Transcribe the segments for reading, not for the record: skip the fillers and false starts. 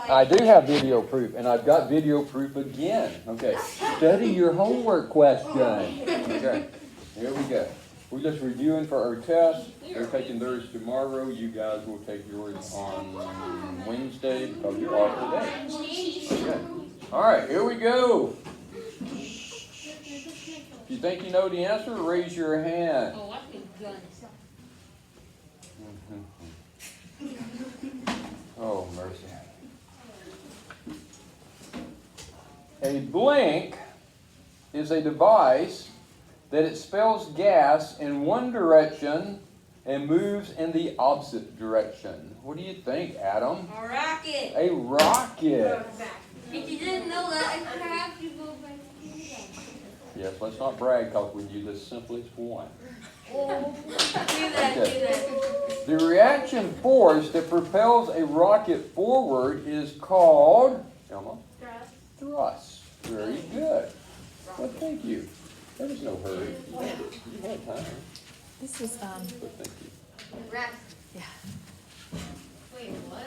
I do have video proof, and I've got video proof again. Okay, study your homework question. Okay, here we go. We're just reviewing for our test. They're taking theirs tomorrow. You guys will take yours on Wednesday because you're off today. Okay. All right, here we go. If you think you know the answer, raise your hand. Oh, I think gun. Oh, mercy. A blink is a device that expels gas in one direction and moves in the opposite direction. What do you think, Adam? A rocket. A rocket. If you didn't know that, perhaps you go back to Yes, let's not brag because we use the simplest one. do that. The reaction force that propels a rocket forward is called, Emma? Thrust. Very good. Well, thank you. There was no hurry. You had time. This was, But thank you. yeah. Wait, what?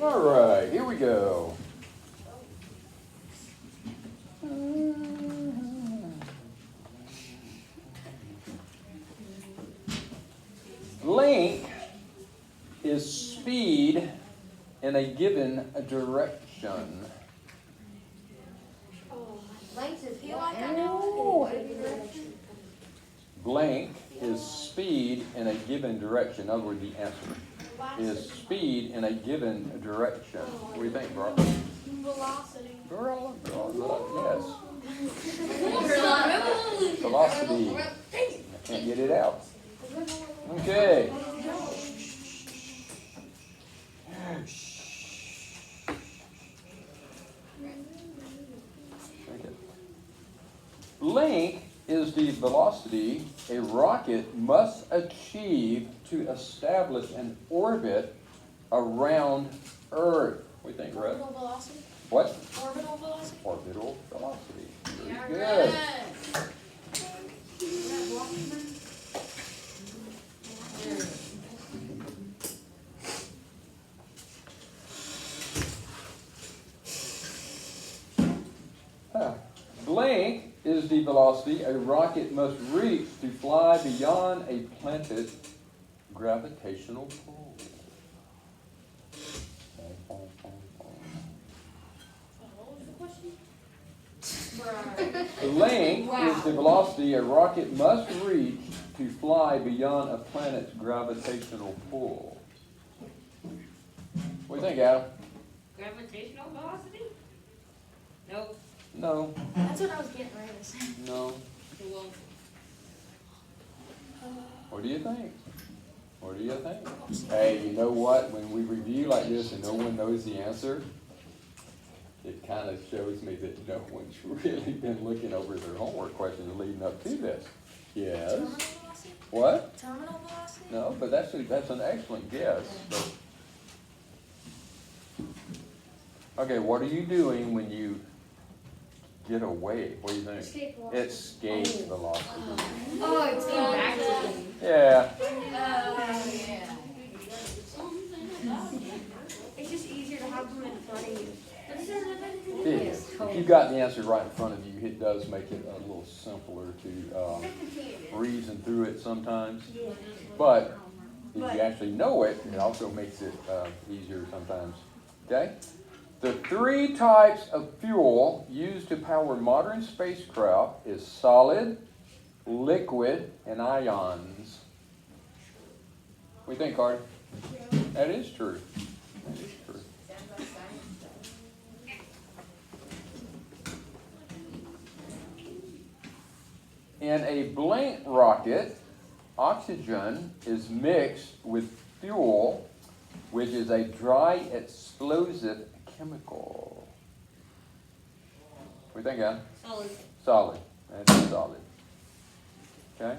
All right, here we go. Length is speed in a given direction. Blank is speed in a given direction. In other words, the answer is speed in a given direction. What do you think, Brock? Velocity. Yes. Velocity. I can't get it out. Okay. Length is the velocity a rocket must achieve to establish an orbit around Earth. What do you think, Red? Orbital velocity. What? Orbital velocity. Orbital velocity. Very good. Blank is the velocity a rocket must reach to fly beyond a planet's gravitational pull. Length is the velocity a rocket must reach to fly beyond a planet's gravitational pull. What do you think, Adam? Gravitational velocity? Nope. No. That's what I was getting ready to say. No. What do you think? What do you think? Hey, you know what? When we review like this and no one knows the answer, it kind of shows me that no one's really been looking over their homework questions leading up to this. Yes. Terminal velocity? What? Terminal velocity? No, but that's an excellent guess. But... Okay, what are you doing when you get away? What do you think? Escape velocity. Escape velocity. Oh, it's going back to me. Yeah. Yeah. It's just easier to have them in front of you. It is. If you got the answer right in front of you, it does make it a little simpler to reason through it sometimes. But if you actually know it, it also makes it easier sometimes. Okay? The three types of fuel used to power modern spacecraft is solid, liquid, and ions. What do you think, Carter? That is true. That is true. In a blank rocket, oxygen is mixed with fuel, which is a dry explosive chemical. What do you think, Adam? Solid. Solid. That's solid. Okay?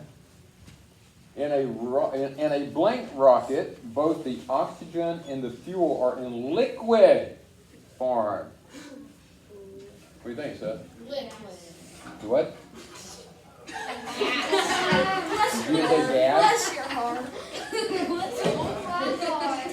In a blank rocket, both the oxygen and the fuel are in liquid form. What do you think, Seth? Liquid. What? Bless Did you say gas? your heart. Oh my God.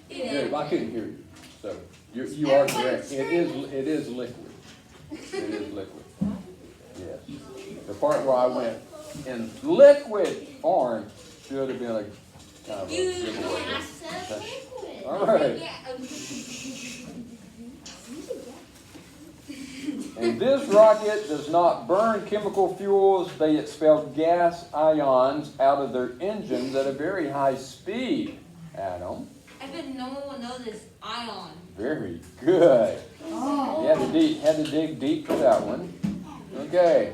Good, I couldn't hear you, so you are correct. It is liquid. It is liquid. Yes. The part where I went in liquid form should have been a kind of a giveaway. Okay. All right. And this rocket does not burn chemical fuels. They expel gas ions out of their engines at a very high speed. Adam. I bet no one will know this ion. Very good. You had to dig deep for that one. Okay.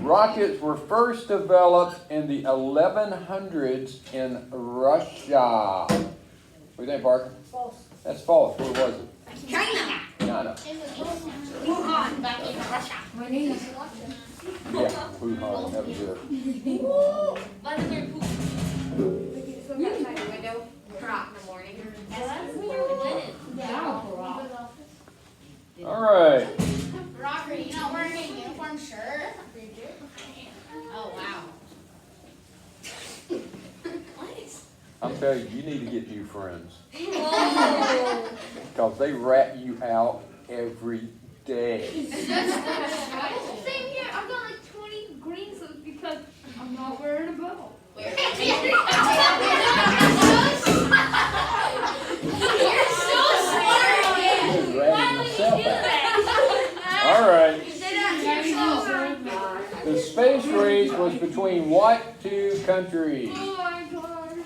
Rockets were first developed in the 1100s in Russia. What do you think, Parker? False. That's false. Where was it? China. China. Wuhan, back in Russia. Yeah, Wuhan. That was good. Vladimir Putin. Look outside the window, crop in the morning. All right. Rocker, you not wearing a uniform shirt? Oh, wow. I'm telling you, you need to get new friends. Whoa. Because they rat you out every day. Same here. I've got like 20 green slips because I'm not wearing a belt. You're so smart. You're ratting yourself out. that? All right. You did that to yourself. The space race was between what two countries? Oh my god.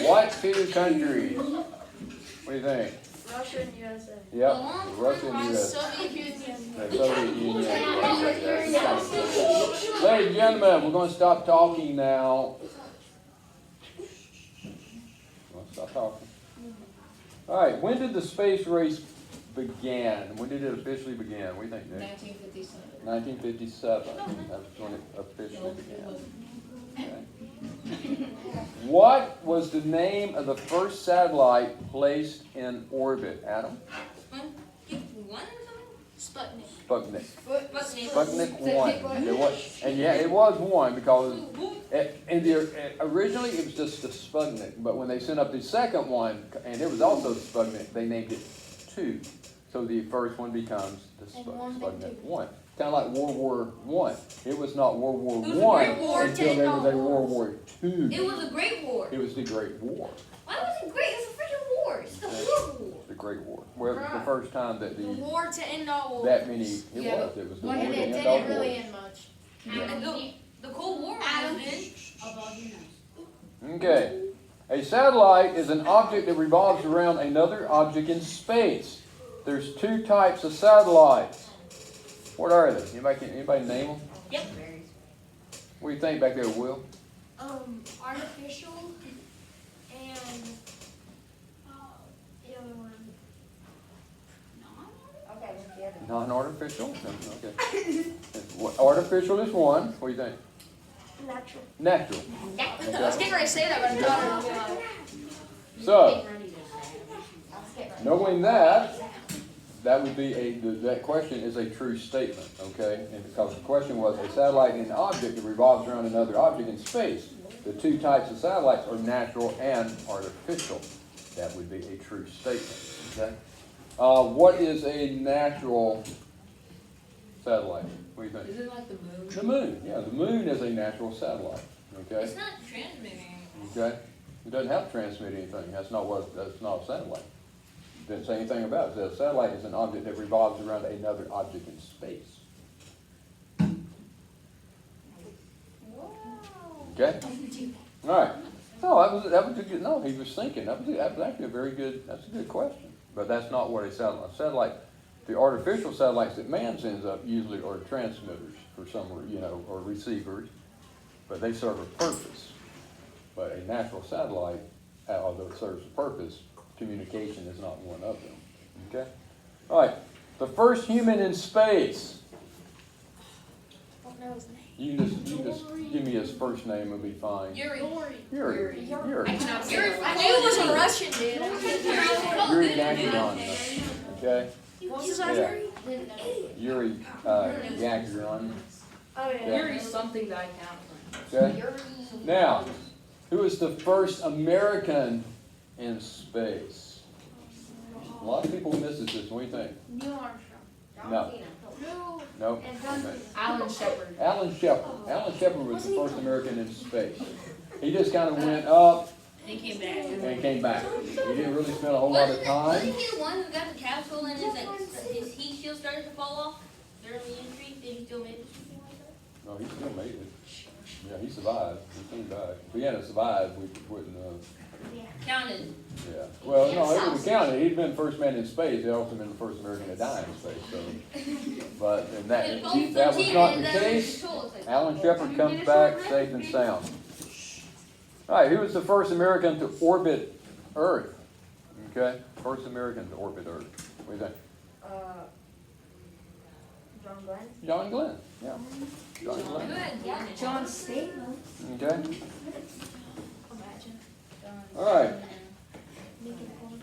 What two countries? What do you think? Russia and USA. Yep, Russia and US. Soviet Union. The Soviet Union. Ladies and gentlemen, we're going to stop talking now. Stop talking. All right, when did the space race begin? When did it officially begin? What do you think, Nick? 1957. 1957. That's when it officially began. Okay. What was the name of the first satellite placed in orbit, Adam? One or something? Sputnik. Sputnik. Sputnik 1. It was, and yeah, it was 1 because originally it was just the Sputnik, but when they sent up the second one, and it was also Sputnik, they named it 2. So the first one becomes the Sputnik 1. Kind of like World War I. It was not World War It was a I Great War. until there was a World War II. It was a great war. It was the Great War. Why was it great? It's a freaking war. It's the horrible war. The Great War. Well, the first time that The war to end all war. that many, it Yeah, was the Well, war and to it end all didn't really wars. end much. And the Cold War was in. Okay. A satellite is an object that revolves around another object in space. There's 2 types of satellites. What are they? Anybody name them? Yep. What do you think back there, Will? Artificial and the other one. Okay, what's the other? Non-artificial? No, okay. Artificial is one. What do you think? Natural. Natural. I was getting ready to say that, but I thought So, knowing that, that would be that question is a true statement, okay? And because the question was a satellite is an object that revolves around another object in space. The 2 types of satellites are natural and artificial. That would be a true statement, okay? What is a natural satellite? What do you think? Is it like the moon? The moon, yeah, the moon is a natural satellite, okay? It's not transmitting. Okay? It doesn't have to transmit anything. That's not a satellite. Didn't say anything about it. It says a satellite is an object that revolves around another object in space. Okay? All right. No, that was a good. No, he was thinking. That was actually a very good. That's a good question. But that's not what a satellite. The artificial satellites that man sends up usually are transmitters for some, or receivers, but they serve a purpose. But a natural satellite, although it serves a purpose, communication is not one of them. Okay? All right. The first human in space. don't know his name. You can just give me his first name, it'll be fine. Yuri. Yuri. I knew it was a Russian dude. Yuri Gagarin. Okay? What was his last Yeah. name? Yuri Gagarin. Oh, yeah. Yuri's something that I can't Okay? Now, who was the first American in space? A lot of people misses this. What do you think? Neil Armstrong. No. No. Nope. And John Okay. Alan Shepard. Alan Shepard. Alan Shepard was the first American in space. He just kind of went up He came back. and came back. He didn't really spend a whole lot of time. Wasn't he the one who got the capsule and his heat shield started to fall off during the entry? Did he still make it? Something like that? No, he still made it. Yeah, he survived. He came back. If he hadn't survived, we wouldn't Counted. yeah. Well, no, it would have counted. He'd been the first man in space. He'd also been the first American to die in space. So, but in that was not the case. Alan Shepard comes back safe and sound. All right, who was the first American to orbit Earth? Okay, first American to orbit Earth. What do you think? John Glenn. John Glenn. Yeah, John Glenn. Good. John Stamos. Okay. All right.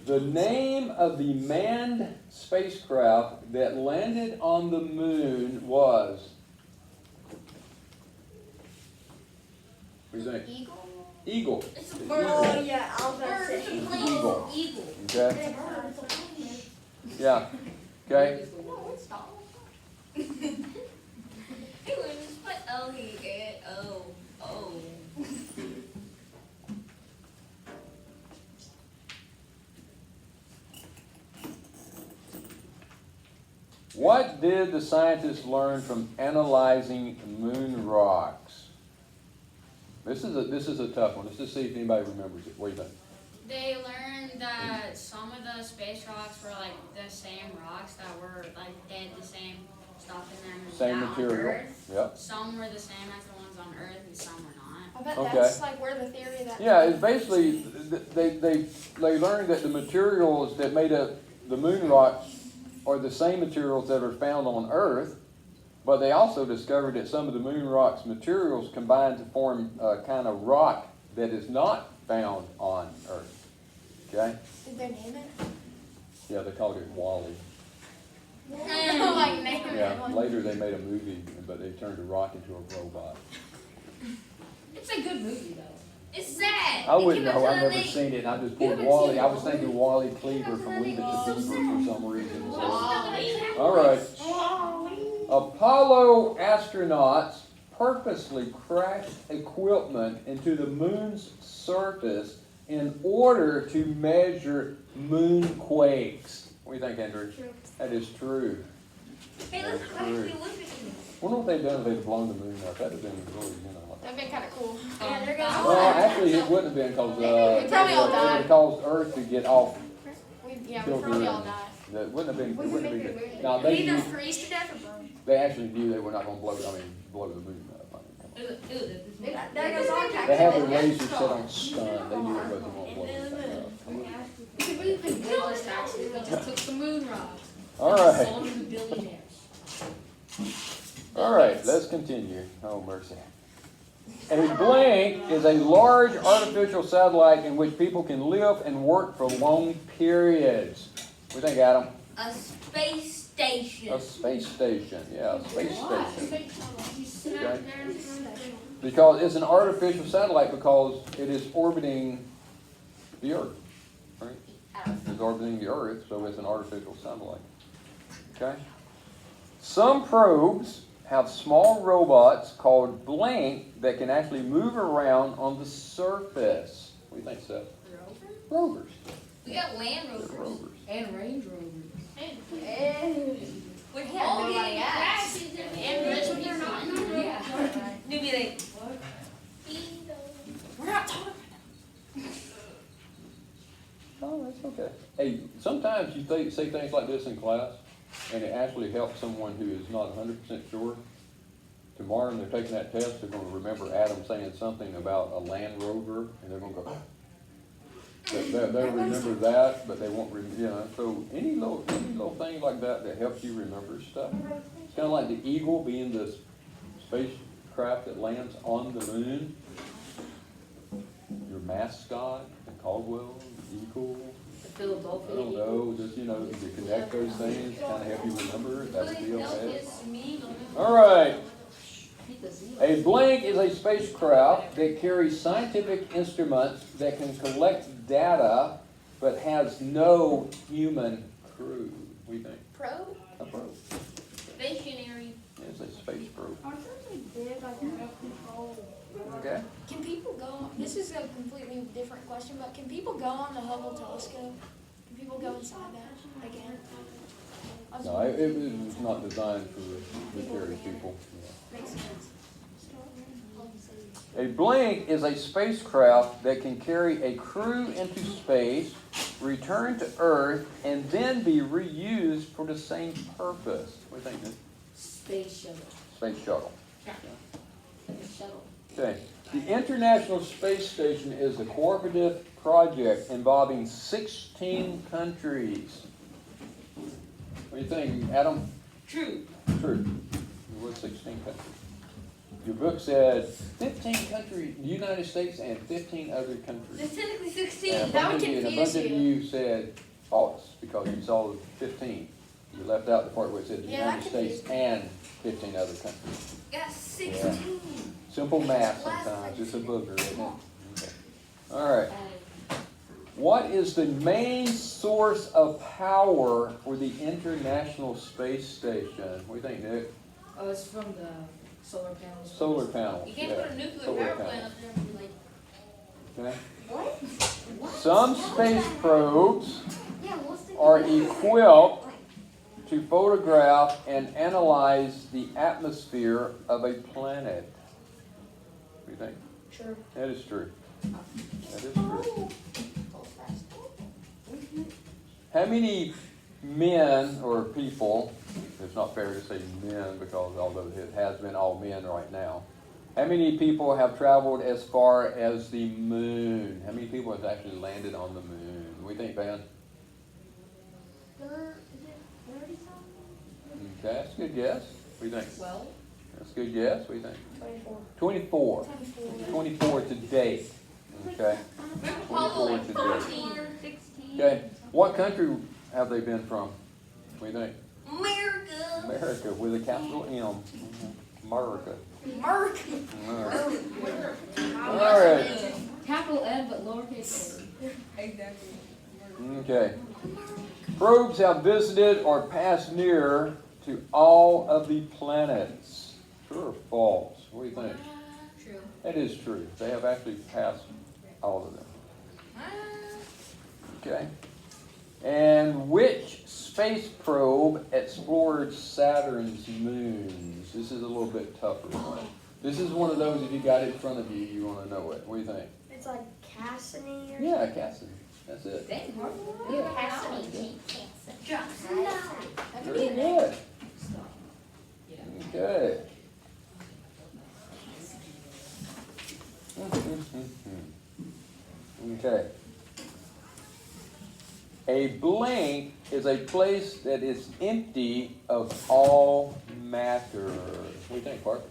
The name of the manned spacecraft that landed on the moon was. What do you think? Eagle? Eagle. It's a The bird. eagle. Oh yeah, I was about to Bird. say. Eagle. Eagle. Okay. Yeah. Okay. No, it's not. It was but oh he did. Oh. What did the scientists learn from analyzing moon rocks? This is a tough one. Let's just see if anybody remembers it. What do you think? They learned that some of the space rocks were like the same rocks that were like dead, the same stuff in them. Same that on material. Earth. Yep. Some were the same as the ones on Earth, and some were not. I bet Okay. that's like where the theory that. Yeah, it's basically they learned that the materials that made up the moon rocks are the same materials that are found on Earth, but they also discovered that some of the moon rocks materials combine to form a kind of rock that is not found on Earth. Okay? Did they name it? Yeah, they called it Wally. Like name Yeah, it. later they made a movie, but they turned a rock into a robot. It's a good movie though. It's sad. I It wouldn't came know, out I've never 2008. seen it, I just You pulled haven't Wally, seen I was it? thinking Wally Cleaver from Leave It to Beaver for some reason. So. Wally. All right. Apollo astronauts purposely crashed equipment into the moon's surface in order to measure moonquakes. What do you think, Andrew? True. That is true. Hey, let's That's go back to true. the Olympics. Wonder what they've done if they'd blown the moon up. That'd have been really, That'd been kind of cool. Yeah, they're gonna. Well, actually, it wouldn't have been because We'd probably all it would have die. caused Earth to get off. We Killed probably the all moon. die. That wouldn't have been. We It would wouldn't make have the been. moon. Now We they either knew, freeze to death or burn. they actually knew they were not going to blow the moon up. I mean, come on. There goes our They had their lasers set on stun. They knew it wasn't going to blow anything up. We could build us taxes. We just took the moon rocks. All and right. Sold them to billionaires. All right, let's continue. Oh, mercy. A blink is a large artificial satellite in which people can live and work for long periods. What do you think, Adam? A space station. A space station. Yeah, a space station. You sit out there and Because it's an artificial satellite because it is orbiting the Earth. Right? It's orbiting the Earth, so it's an artificial satellite. Okay? Some probes have small robots called blink that can actually move around on the surface. What do you think, Seth? Rovers. We got Land They're Rovers. rovers. and Range Rovers. With Yeah, all nobody the asked. crashes And this one you're not. Yeah. They'd be like, We're not talking. Oh, that's okay. Hey, sometimes you say things like this in class, and it actually helps someone who is not 100% sure. Tomorrow, when they're taking that test, they're going to remember Adam saying something about a Land Rover, and they're going to go, they'll remember that, but they won't remember, so any little thing like that that helps you remember stuff. It's kind of like the Eagle being the spacecraft that lands on the moon. Your mascot, the Caldwell, the Eagle. I don't know, just, you connect those things, kind of help you remember, that would be okay. All right. A blink is a spacecraft that carries scientific instruments that can collect data but has no human crew. What do you think? Probe? A probe. Stationary. It's a space probe. Aren't they big, like enough control? Okay. Can people go, this is a completely different question, but can people go on the Hubble telescope? Can people go inside that again? I was No, wondering. it was not designed for military people. Makes sense. A Blink is a spacecraft that can carry a crew into space, return to Earth, and then be reused for the same purpose. What do you think, Nick? Space shuttle. Space shuttle. Shuttle. Okay. The International Space Station is a cooperative project involving 16 countries. What do you think, Adam? True. True. What's 16 countries? Your book said 15 countries, the United States and 15 other countries. There's technically 16. And a That would bunch of you- and a confuse bunch of you. you said false because you saw 15. You left out the part where it said the Yeah, that United States confused me. and 15 other countries. Got 16. Simple math sometimes, it's a booger, isn't it? Okay. All right. What is the main source of power for the International Space Station? What do you think, Nick? Oh, it's from the solar panels. Solar panels. You can't yeah. put a nuclear Solar power panels. plant up there and be like, Okay. What? Some space probes Yeah, what's the? are equipped to photograph and analyze the atmosphere of a planet. What do you think? Sure. That is true. That is true. How many men or people, it's not fair to say men because although it has been all men right now, how many people have traveled as far as the moon? How many people have actually landed on the moon? What do you think, Van? Okay, that's a good guess. What do you think? Well, That's a good guess. What do you think? 24. 24. 24 to date. Okay. Apollo 24 like to date. 14. 16. Okay. What country have they been from? What do you think? America. America with a capital M. America. Mark. All right. capital M, but lowercase a. Okay. Probes have visited or passed near to all of the planets. True or false? What do you think? True. That is true. They have actually passed all of them. Okay. And which space probe explored Saturn's moons? This is a little bit tougher one. This is one of those, if you got it in front of you, you want to know it. What do you think? It's like Cassini or Yeah, Cassidy. That's it. Dang, hard. Yeah. Cassini. That could be Very an good. Stop. Yeah. Okay. Okay. A blank is a place that is empty of all matter. What do you think, Parker?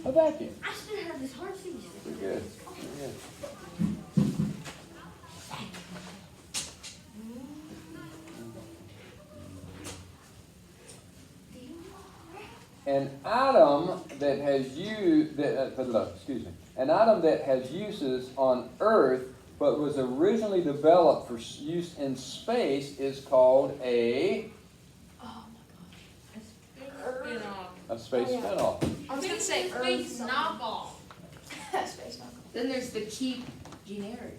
A vacuum. I should have this hard thing. Pretty good. Pretty good. An atom that has an atom that has uses on Earth but was originally developed for use in space is called a space spin-off. I was gonna say Space Earth. knockoff. Space knuckle. Then there's the cheap generic.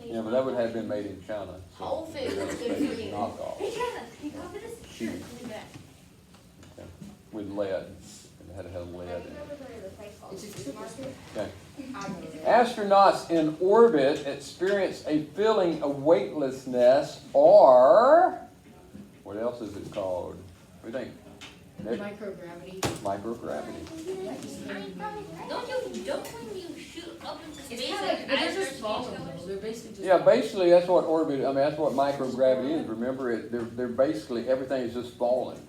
Yeah, but that would have been made in China. So Whole food they're is gonna good say for you. knockoff. Hey, Travis, can you copy this? Cheap. Look at that. Okay. With lead. It had to have lead in it. It's a supermarket. Okay. I know that. Astronauts in orbit experience a feeling of weightlessness, or what else is it called? What do you think? Nick? Microgravity. Microgravity. Don't when you shoot up into space, It's kind of like, like, they're eyes just start to falling change though. colors? They're basically just. Yeah, basically that's what orbit. I mean, that's what microgravity is. Remember, they're basically everything is just falling.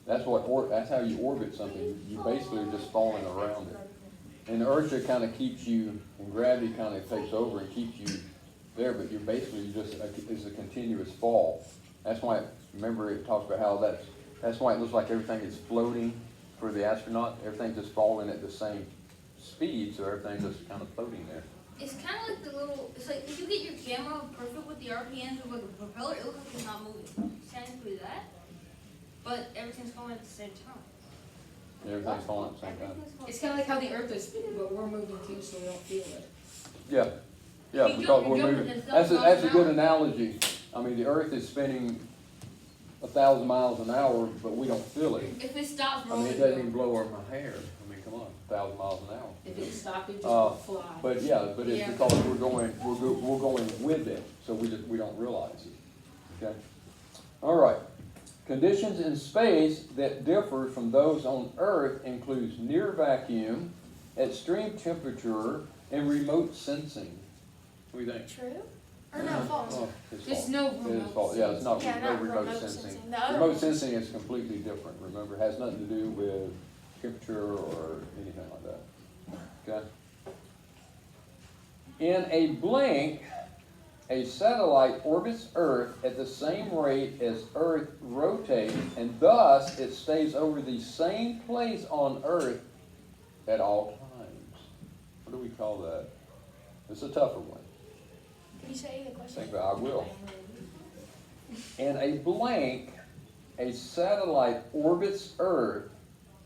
That's that's how you orbit something. You basically are just falling around it. And the Earth just kind of keeps you, and gravity kind of takes over and keeps you there, but you're basically just it's a continuous fall. That's why. Remember, it talks about how that's why it looks like everything is floating for the astronaut. Everything's just falling at the same speed, so everything's just kind of floating there. It's kind of like the little. It's like if you get your camera perfect with the RPMs of like a propeller, it looks like it's not moving. It's technically that, but everything's going at the same time. Everything's falling at the same time. Everything's going- It's kinda like how the earth is spinning, but we're moving too, so we don't feel it. Yeah, yeah, You because jump- we're you jump moving, and that's a stuff good out. analogy. I mean, the earth is spinning 1,000 miles an hour, but we don't feel it. If it stops I rolling, mean, it doesn't even blow over my hair. I mean, come on, 1,000 miles an hour. If it stopped, it just Uh, would fly. But yeah, but it's Yeah. because we're going with it, so we don't realize it. Okay? All right. Conditions in space that differ from those on Earth includes near vacuum, extreme temperature, and remote sensing. What do you think? True? Or no, false? Oh, it's There's false. no It is remote false. Yeah, it's not, Yeah, no not remote remote sensing. sensing. The other Remote ones. sensing is completely different, remember, it has nothing to do with temperature or anything like that. Okay? In a blink, a satellite orbits Earth at the same rate as Earth rotates, and thus it stays over the same place on Earth at all times. What do we call that? It's a tougher one. Can you say the question? Think about it. I will. In a blink, a satellite orbits Earth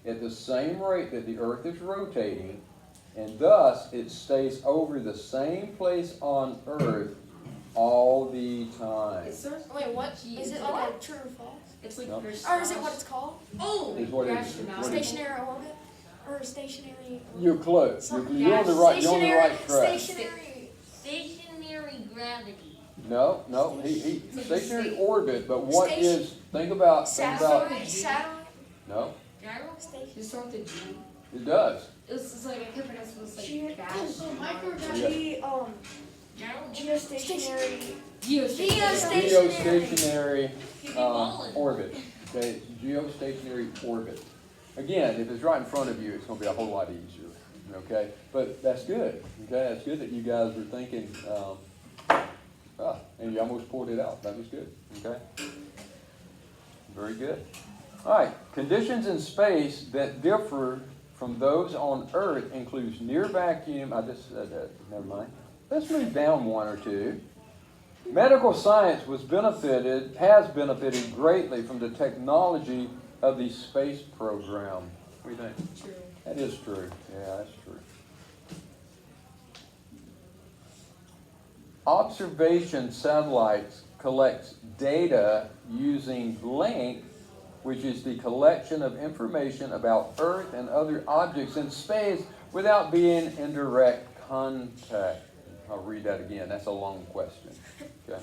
at the same rate that the Earth is rotating, and thus it stays over the same place on Earth all the time. It starts with Wait, what? G. Is it like a true or false? It's like No. there's Or is it what it's called? oh, Is what it is. Astronaut. What it is. Stationary orbit? Or stationary? You're close. You're on the right. You're on the Stationary, right track. stationary. stationary gravity. No. He stationary orbit. But what Station- is? Think about. Satellite? No, Gyro? Station. It starts with G. it does. It's like I can't pronounce it. It's Geo- like gas. Gyro? Geostationary. Geostationary. Geostationary Keep it rolling. orbit. Okay, geostationary orbit. Again, if it's right in front of you, it's going to be a whole lot easier. Okay, but that's good. Okay, that's good that you guys are thinking. And you almost pulled it out. That was good. Okay, very good. All right, conditions in space that differ from those on Earth includes near vacuum. I just said that. Never mind. Let's move down one or two. Medical science has benefited greatly from the technology of the space program. What do you think? True. That is true. Yeah, that's true. Observation satellites collects data using BLINK, which is the collection of information about Earth and other objects in space without being in direct contact. I'll read that again. That's a long question. Okay.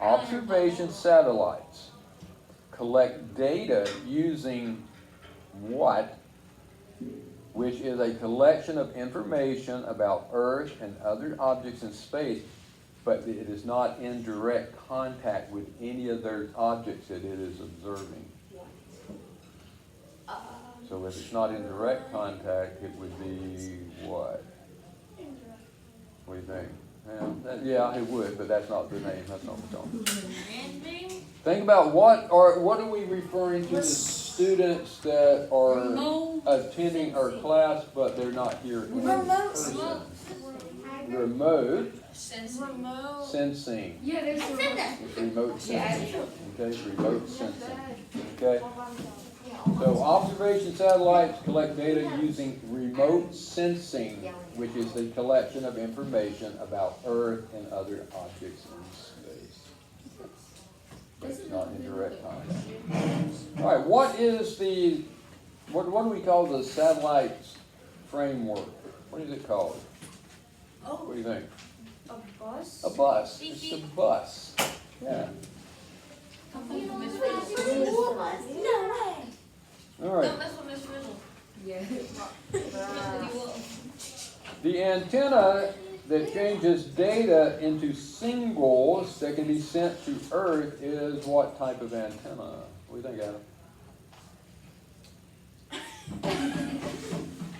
Observation satellites collect data using what? Which is a collection of information about Earth and other objects in space, but it is not in direct contact with any of those objects that it is observing. So if it's not in direct contact, it would be what? What do you think? Yeah, it would, but that's not the name. That's not what's on. Transmitting? Think about what are we referring to the students that are Remote attending our class, but they're not here in person. Remote Remote. sensing. Yeah, there's I said that. It's remote Yeah. sensing. Okay, remote sensing. Okay. So observation satellites collect data using remote sensing, which is the collection of information about Earth and other objects in space. But it's not in direct contact. All right, what do we call the satellite's framework? What is it called? What do you think? A bus? A bus. It's a bus. Yeah. You know, Miss Rizzle. No way. All right. Don't mess with Miss Rizzle. Yeah. He will. The antenna that changes data into singles that can be sent to Earth is what type of antenna? What do you think, Adam?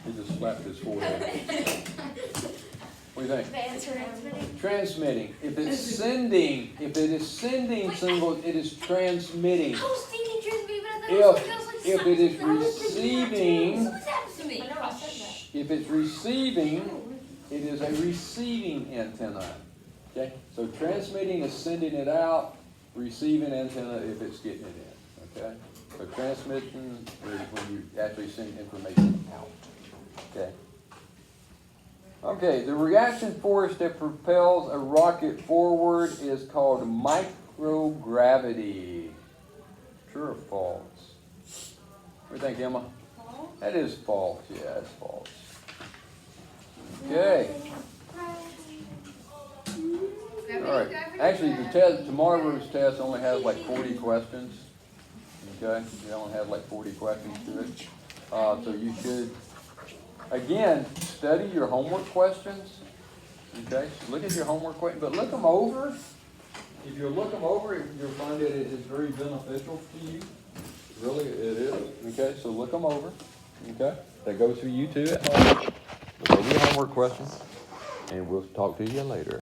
He just slapped his forehead. What do you think? The answer transmitting? Transmitting. If it is sending singles, it is transmitting. I was thinking transmitting, but I thought it was something else, like If it is something. I was thinking that too. receiving, What's happened to me? I know I said that. if it's receiving, it is a receiving antenna. Okay, so transmitting is sending it out, receiving antenna if it's getting it in. Okay, so transmitting is when you actually send information out. Okay. Okay, the reaction force that propels a rocket forward is called microgravity. True or false? What do you think, Emma? That is false. Yeah, it's false. Okay. All right. Actually, the test, tomorrow's test only has like 40 questions. Okay, they only have like 40 questions to it. So you should, again, study your homework questions. Okay, look at your homework questions, but look them over. If you look them over, you'll find that it is very beneficial to you. Really, it is. Okay, so look them over. Okay, that goes for you too at home. Look over your homework questions, and we'll talk to you later.